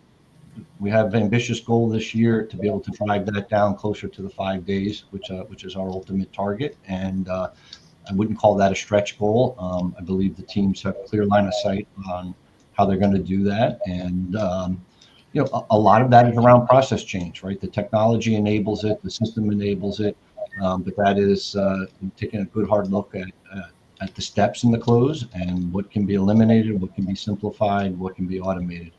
we have an ambitious goal this year to be able to drive that down closer to the 5 days, which is our ultimate target. And I wouldn't call that a stretch goal. I believe the teams have a clear line of sight on how they're going to do that, and a lot of that is around process change, right? The technology enables it, the system enables it, but that is taking a good hard look at the steps in the close and what can be eliminated, what can be simplified, what can be automated.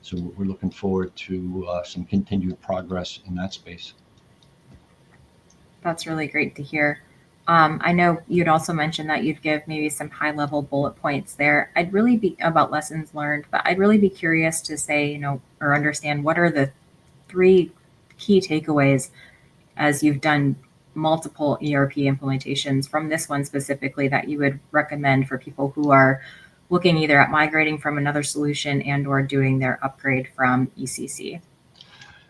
So we're looking forward to some continued progress in that space. That's really great to hear. I know you'd also mentioned that you'd give maybe some high-level bullet points there. I'd really be about lessons learned, but I'd really be curious to say, or understand what are the 3 key takeaways as you've done multiple ERP implementations from this one specifically that you would recommend for people who are looking either at migrating from another solution and or doing their upgrade from ECC.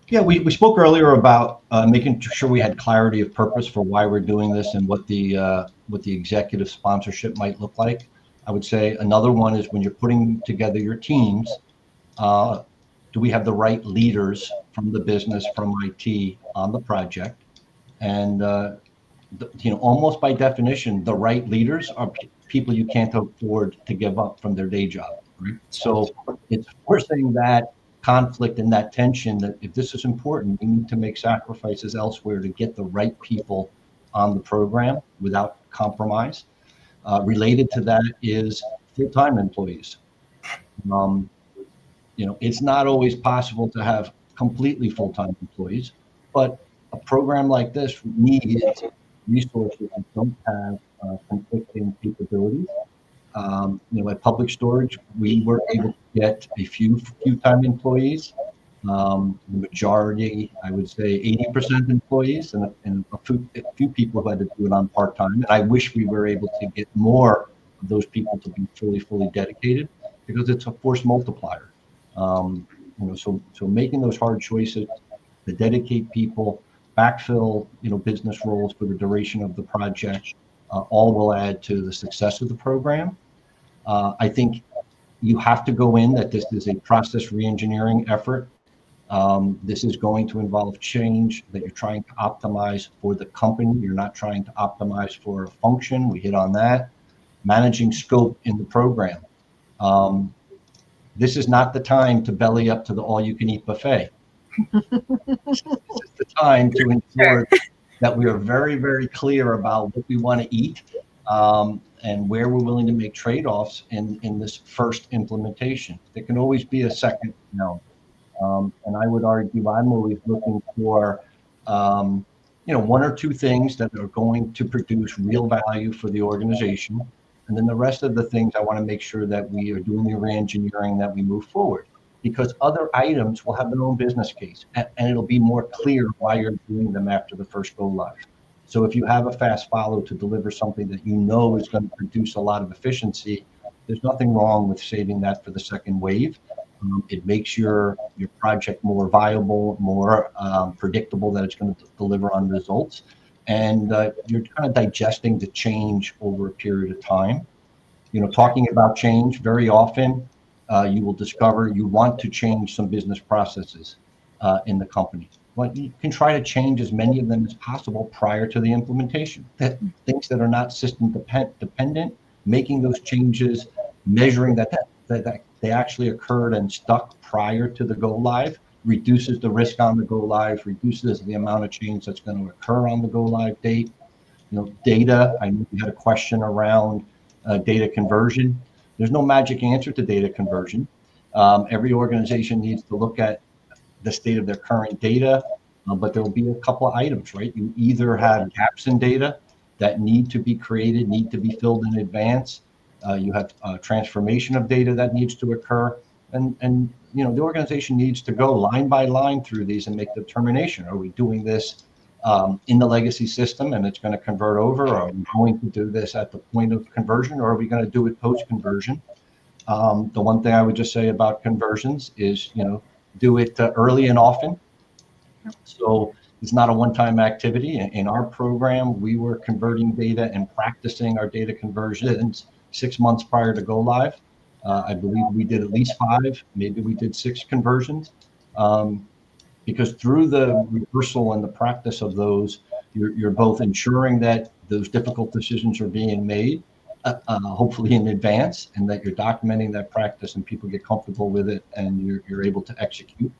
Yeah, we spoke earlier about making sure we had clarity of purpose for why we're doing this and what the executive sponsorship might look like. I would say another one is when you're putting together your teams, do we have the right leaders from the business, from IT on the project? And almost by definition, the right leaders are people you can't afford to give up from their day job. Right? So it's forcing that conflict and that tension that if this is important, we need to make sacrifices elsewhere to get the right people on the program without compromise. Related to that is full-time employees. It's not always possible to have completely full-time employees, but a program like this needs resources that don't have conflicting capabilities. At Public Storage, we were able to get a few time employees. The majority, I would say 80% employees, and a few people who had to do it on part-time. And I wish we were able to get more of those people to be fully dedicated, because it's a force multiplier. So making those hard choices to dedicate people, backfill, business roles for the duration of the project, all will add to the success of the program. I think you have to go in that this is a process re-engineering effort. This is going to involve change that you're trying to optimize for the company. You're not trying to optimize for a function. We hit on that. Managing scope in the program. This is not the time to belly up to the all-you-can-eat buffet. This is the time to ensure that we are very, very clear about what we want to eat and where we're willing to make trade-offs in this first implementation. There can always be a second no. And I would argue I'm always looking for, 1 or 2 things that are going to produce real value for the organization. And then the rest of the things, I want to make sure that we are doing the re-engineering, that we move forward. Because other items will have their own business case, and it'll be more clear why you're doing them after the first go live. So if you have a fast follow to deliver something that is going to produce a lot of efficiency, there's nothing wrong with saving that for the second wave. It makes your project more viable, more predictable that it's going to deliver on results. And you're kind of digesting the change over a period of time. Talking about change, very often you will discover you want to change some business processes in the company. But you can try to change as many of them as possible prior to the implementation. Things that are not system dependent, making those changes, measuring that they actually occurred and stuck prior to the go live, reduces the risk on the go live, reduces the amount of change that's going to occur on the go live date. Data, I know you had a question around data conversion. There's no magic answer to data conversion. Every organization needs to look at the state of their current data, but there will be a couple of items, right? You either have gaps in data that need to be created, need to be filled in advance. You have transformation of data that needs to occur. And the organization needs to go line by line through these and make the determination. Are we doing this in the legacy system and it's going to convert over? Or are we going to do this at the point of conversion, or are we going to do it post-conversion? The one thing I would just say about conversions is, do it early and often. So it's not a one-time activity. In our program, we were converting data and practicing our data conversions 6 months prior to go live. I believe we did at least 5, maybe we did 6 conversions. Because through the rehearsal and the practice of those, you're both ensuring that those difficult decisions are being made, hopefully in advance, and that you're documenting that practice and people get comfortable with it and you're able to execute.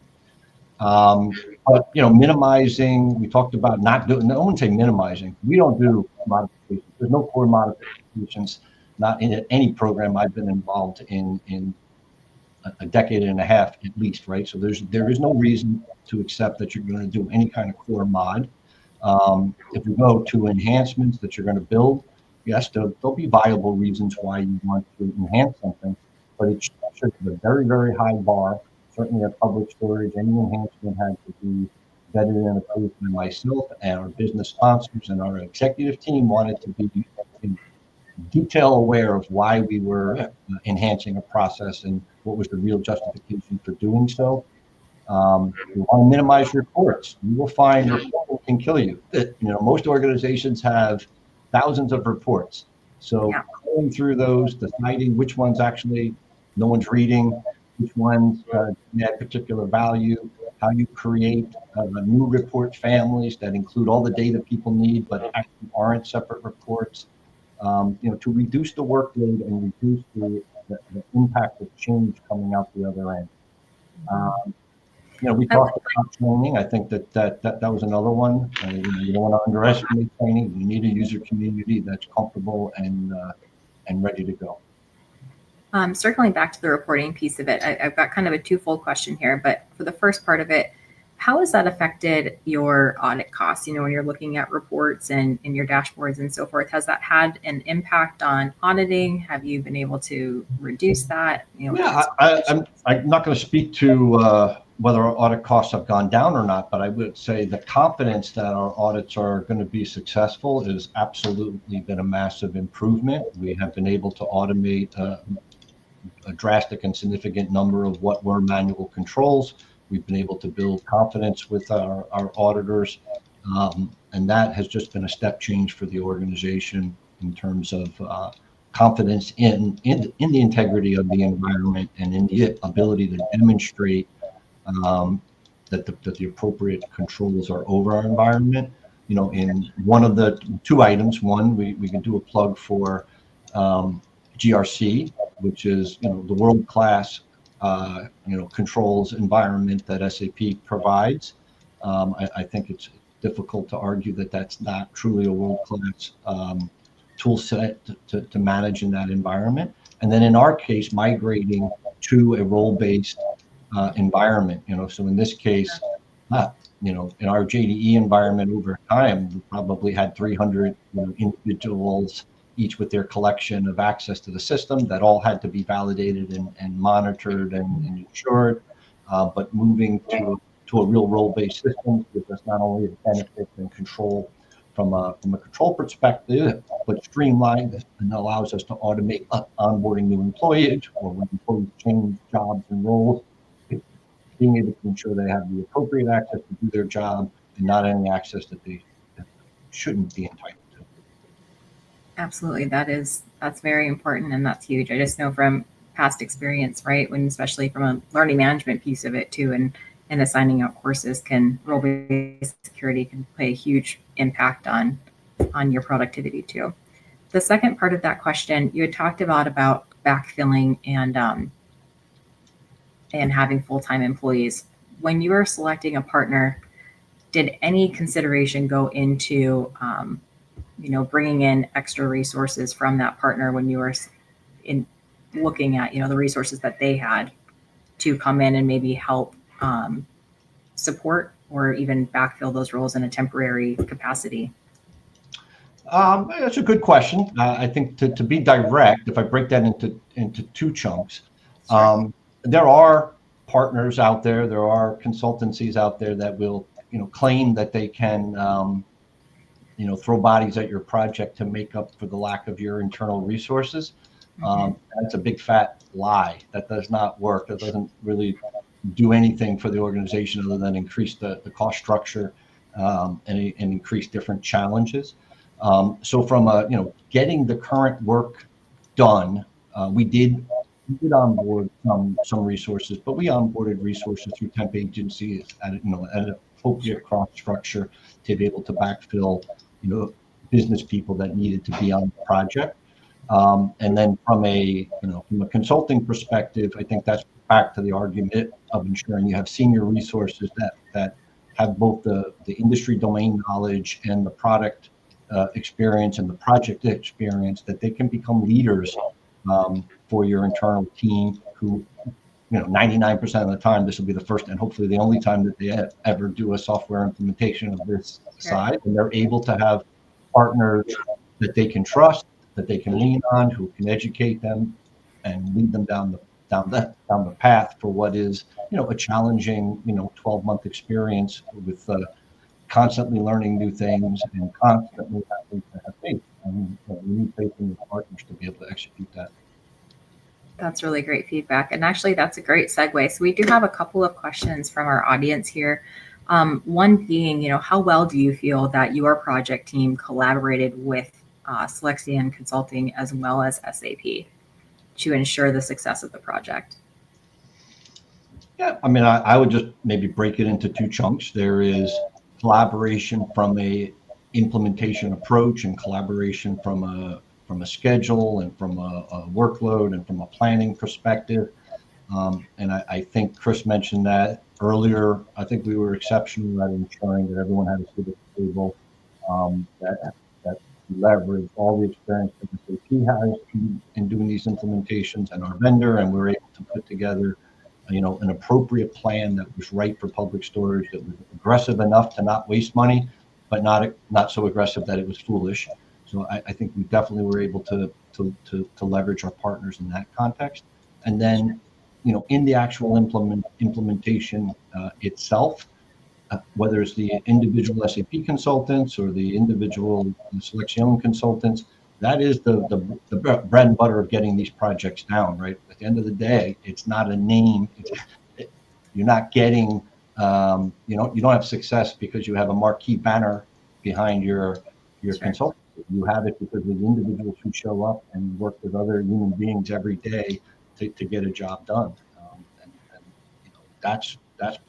But minimizing, we talked about not doing, no one say minimizing. We don't do modifications. There's no core modifications, not in any program I've been involved in a decade and a half at least, right? So there is no reason to accept that you're going to do any kind of core mod. If we go to enhancements that you're going to build, yes, there'll be viable reasons why you want to enhance something, but it should be a very, very high bar. Certainly at public storage, any enhancement has to be vetted and approved by myself and our business sponsors, and our executive team wanted to be in detail aware of why we were enhancing a process and what was the real justification for doing so. We want to minimize reports. You will find reporting can kill you. Most organizations have thousands of reports. So going through those, deciding which ones actually no one's reading, which ones add particular value, how you create new report families that include all the data people need, but actually aren't separate reports, to reduce the workload and reduce the impact of change coming out the other end. We talked about training. I think that was another one. You don't want to underestimate training. You need a user community that's comfortable and ready to go. Circling back to the reporting piece of it, I've got kind of a twofold question here, but for the first part of it, how has that affected your audit costs? When you're looking at reports and your dashboards and so forth, has that had an impact on auditing? Have you been able to reduce that? I'm not going to speak to whether our audit costs have gone down or not, but I would say the confidence that our audits are going to be successful is absolutely been a massive improvement. We have been able to automate a drastic and significant number of what were manual controls. We've been able to build confidence with our auditors, and that has just been a step change for the organization in terms of confidence in the integrity of the environment and in the ability to demonstrate that the appropriate controls are over our environment. In one of the 2 items, one, we can do a plug for GRC, which is the world-class controls environment that SAP provides. I think it's difficult to argue that that's not truly a world-class tool set to manage in that environment. And then in our case, migrating to a role-based environment. So in this case, in our JDE environment over time, we probably had 300 individuals, each with their collection of access to the system that all had to be validated and monitored and ensured. But moving to a real role-based system gives us not only the benefits and control from a control perspective, but streamlined and allows us to automate onboarding new employees, or when employees change jobs and roles, being able to ensure they have the appropriate access to do their job and not any access that they shouldn't be entitled to. Absolutely. That's very important, and that's huge. I just know from past experience, right, when especially from a learning management piece of it too, and assigning out courses, role-based security can play a huge impact on your productivity too. The second part of that question, you had talked about backfilling and having full-time employees. When you were selecting a partner, did any consideration go into bringing in extra resources from that partner when you were looking at the resources that they had to come in and maybe help support or even backfill those roles in a temporary capacity? That's a good question. I think to be direct, if I break that into two chunks, there are partners out there, there are consultancies out there that will, claim that they can, throw bodies at your project to make up for the lack of your internal resources. That's a big fat lie. That does not work. That doesn't really do anything for the organization other than increase the cost structure and increase different challenges. So from getting the current work done, we did onboard some resources, but we onboarded resources through temp agencies at an appropriate cost structure to be able to backfill business people that needed to be on the project. And then from a consulting perspective, I think that's back to the argument of ensuring you have senior resources that have both the industry domain knowledge and the product experience and the project experience, that they can become leaders for your internal team who, 99% of the time, this will be the first and hopefully the only time that they ever do a software implementation of this size. And they're able to have partners that they can trust, that they can lean on, who can educate them and lead them down the path for what is, a challenging, 12-month experience with constantly learning new things and constantly having to have faith. And we need faith in the partners to be able to execute that. That's really great feedback. And actually, that's a great segue. So we do have a couple of questions from our audience here. One being, how well do you feel that your project team collaborated with Selexion Consulting as well as SAP to ensure the success of the project? Yeah, I would just maybe break it into two chunks. There is collaboration from a implementation approach and collaboration from a schedule and from a workload and from a planning perspective. And I think Chris mentioned that earlier. I think we were exceptional at ensuring that everyone had a seat at the table, that leverage all the experience that SAP has in doing these implementations and our vendor, and we were able to put together an appropriate plan that was right for public storage, that was aggressive enough to not waste money, but not so aggressive that it was foolish. So I think we definitely were able to leverage our partners in that context. And then, in the actual implementation itself, whether it's the individual SAP consultants or the individual Selexion consultants, that is the bread and butter of getting these projects down, right? At the end of the day, it's not a name. You're not getting, you don't have success because you have a marquee banner behind your consultant. You have it because of the individuals who show up and work with other human beings every day to get a job done. And that's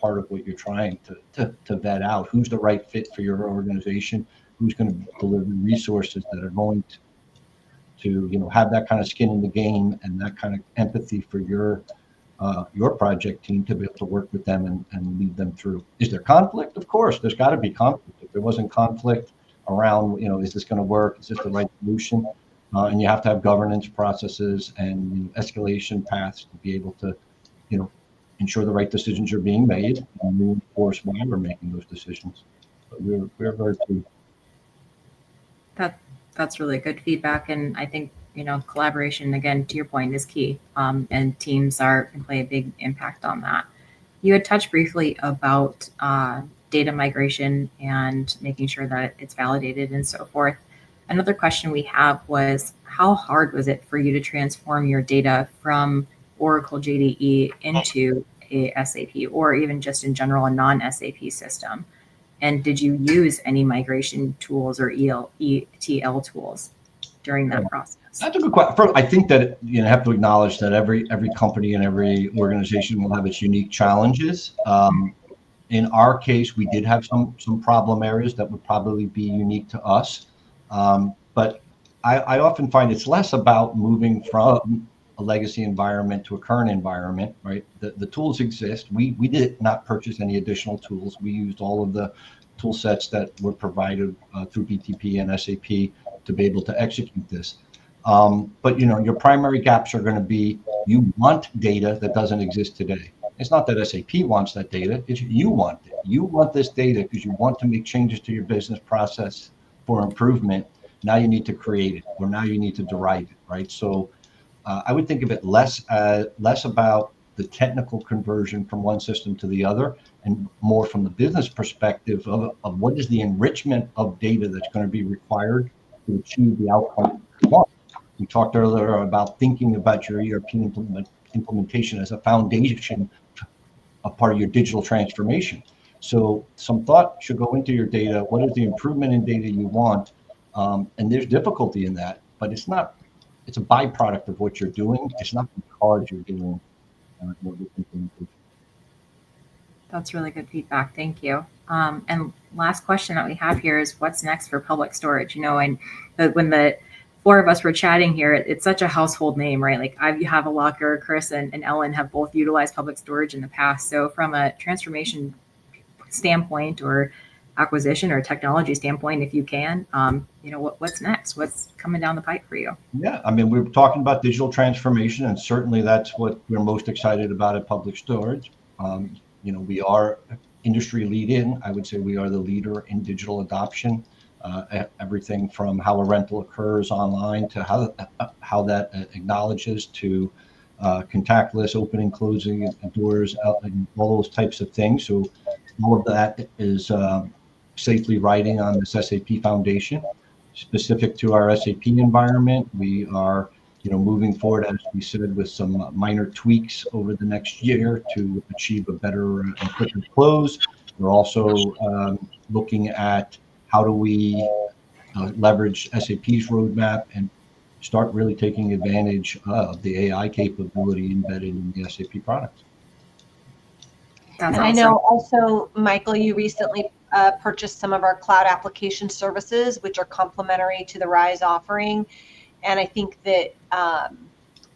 part of what you're trying to vet out. Who's the right fit for your organization? Who's going to deliver resources that are going to have that kind of skin in the game and that kind of empathy for your project team to be able to work with them and lead them through. Is there conflict? Of course, there's got to be conflict. If there wasn't conflict around, is this going to work? Is this the right solution? And you have to have governance processes and escalation paths to be able to, ensure the right decisions are being made and reinforce why we're making those decisions. But we're very pleased. That's really good feedback. And I think, collaboration, again, to your point, is key. And teams can play a big impact on that. You had touched briefly about data migration and making sure that it's validated and so forth. Another question we have was, how hard was it for you to transform your data from Oracle JDE into a SAP, or even just in general, a non-SAP system? And did you use any migration tools or ETL tools during that process? That's a good question. First, I think that you have to acknowledge that every company and every organization will have its unique challenges. In our case, we did have some problem areas that would probably be unique to us. But I often find it's less about moving from a legacy environment to a current environment, right? The tools exist. We did not purchase any additional tools. We used all of the tool sets that were provided through BTP and SAP to be able to execute this. But your primary gaps are going to be, you want data that doesn't exist today. It's not that SAP wants that data, it's you want it. You want this data because you want to make changes to your business process for improvement. Now you need to create it, or now you need to derive it, right? So I would think of it less about the technical conversion from one system to the other, and more from the business perspective of what is the enrichment of data that's going to be required to achieve the outcome you want. We talked earlier about thinking about your ERP implementation as a foundation, a part of your digital transformation. So some thought should go into your data. What is the improvement in data you want? And there's difficulty in that, but it's a byproduct of what you're doing. It's not because you're doing implementation. That's really good feedback. Thank you. And last question that we have here is, what's next for Public Storage? And when the four of us were chatting here, it's such a household name, right? Like you have a locker, Chris and Ellen have both utilized Public Storage in the past. So from a transformation standpoint or acquisition or technology standpoint, if you can, what's next? What's coming down the pipe for you? Yeah, I mean, we're talking about digital transformation, and certainly that's what we're most excited about at Public Storage. We are industry lead-in. I would say we are the leader in digital adoption. Everything from how a rental occurs online to how that acknowledges to contactless opening, closing doors, and all those types of things. So all of that is safely riding on this SAP foundation. Specific to our SAP environment, we are moving forward, as we said, with some minor tweaks over the next year to achieve a better and quicker close. We're also looking at how do we leverage SAP's roadmap and start really taking advantage of the AI capability embedded in the SAP products. That's and awesome. I know also, Michael, you recently purchased some of our cloud application services, which are complementary to the RISE offering. And I think that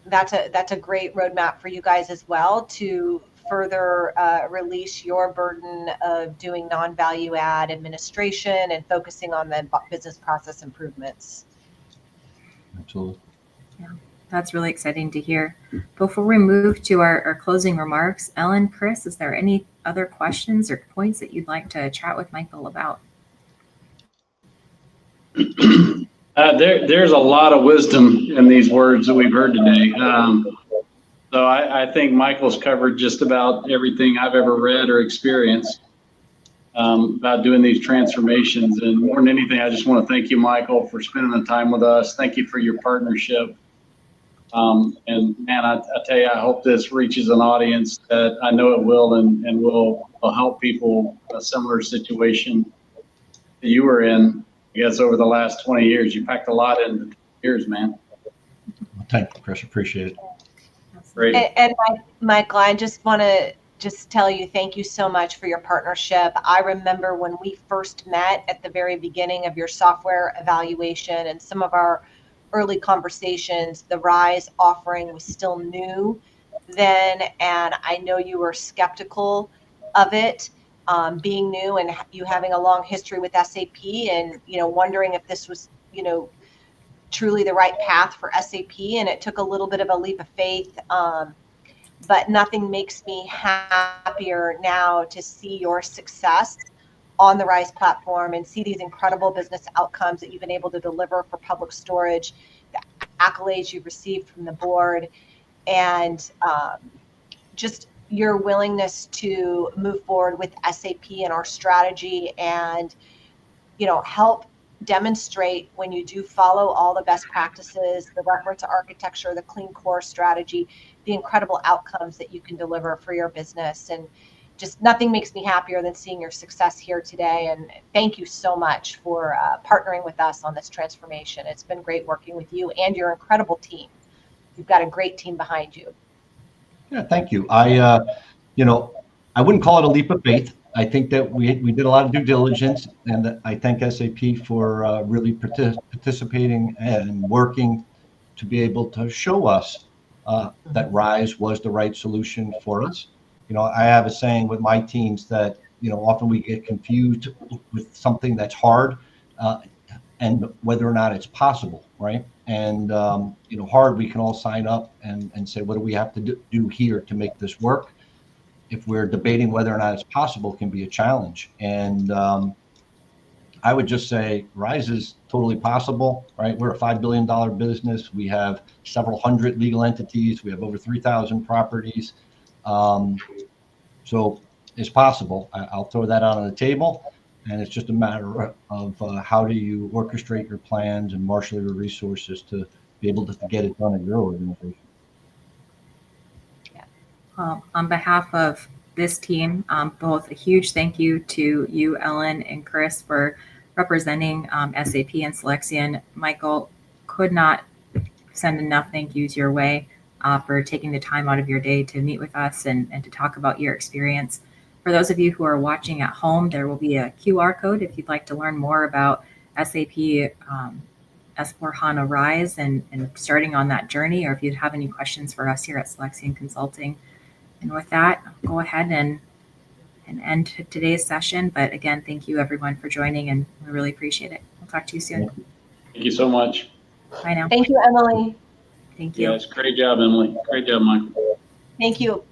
that's a great roadmap for you guys as well to further release your burden of doing non-value add administration and focusing on the business process improvements. Absolutely. Yeah, that's really exciting to hear. Before we move to our closing remarks, Ellen, Chris, is there any other questions or points that you'd like to chat with Michael about? There's a lot of wisdom in these words that we've heard today. So I think Michael's covered just about everything I've ever read or experienced about doing these transformations. And more than anything, I just want to thank you, Michael, for spending the time with us. Thank you for your partnership. And man, I tell you, I hope this reaches an audience that I know it will, and will help people in a similar situation that you were in, I guess, over the last 20 years. You packed a lot in years, man. Thank you, Chris. Appreciate it. Great. And Michael, I just want to tell you thank you so much for your partnership. I remember when we first met at the very beginning of your software evaluation and some of our early conversations, the RISE offering was still new then, and I know you were skeptical of it being new and you having a long history with SAP and wondering if this was truly the right path for SAP, and it took a little bit of a leap of faith, but nothing makes me happier now to see your success on the RISE platform and see these incredible business outcomes that you've been able to deliver for Public Storage, the accolades you've received from the board, and just your willingness to move forward with SAP and our strategy and help demonstrate when you do follow all the best practices, the reference architecture, the clean core strategy, the incredible outcomes that you can deliver for your business. And just nothing makes me happier than seeing your success here today. And thank you so much for partnering with us on this transformation. It's been great working with you and your incredible team. You've got a great team behind you. Yeah, thank you. I wouldn't call it a leap of faith. I think that we did a lot of due diligence, and I thank SAP for really participating and working to be able to show us that RISE was the right solution for us. I have a saying with my teams that often we get confused with something that's hard and whether or not it's possible, right? And hard, we can all sign up and say, what do we have to do here to make this work? if we're debating whether or not it's possible, can be a challenge. And I would just say RISE is totally possible, right? We're a $5 billion business. We have several hundred legal entities. We have over 3,000 properties. So it's possible. I'll throw that out on the table. And it's just a matter of how do you orchestrate your plans and marshal your resources to be able to get it done in your organization. On behalf of this team, both a huge thank you to you, Ellen and Chris, for representing SAP and Selexion. Michael, could not send enough thank yous your way for taking the time out of your day to meet with us and to talk about your experience. For those of you who are watching at home, there will be a QR code if you'd like to learn more about SAP S/4HANA RISE and starting on that journey, or if you have any questions for us here at Selexion Consulting. And with that, I'll go ahead and end today's session. But again, thank you everyone for joining, and we really appreciate it. We'll talk to you soon. Thank you so much. Bye now. Thank you, Emily. Thank you. Yes, great job, Emily. Great job, Michael. Thank you.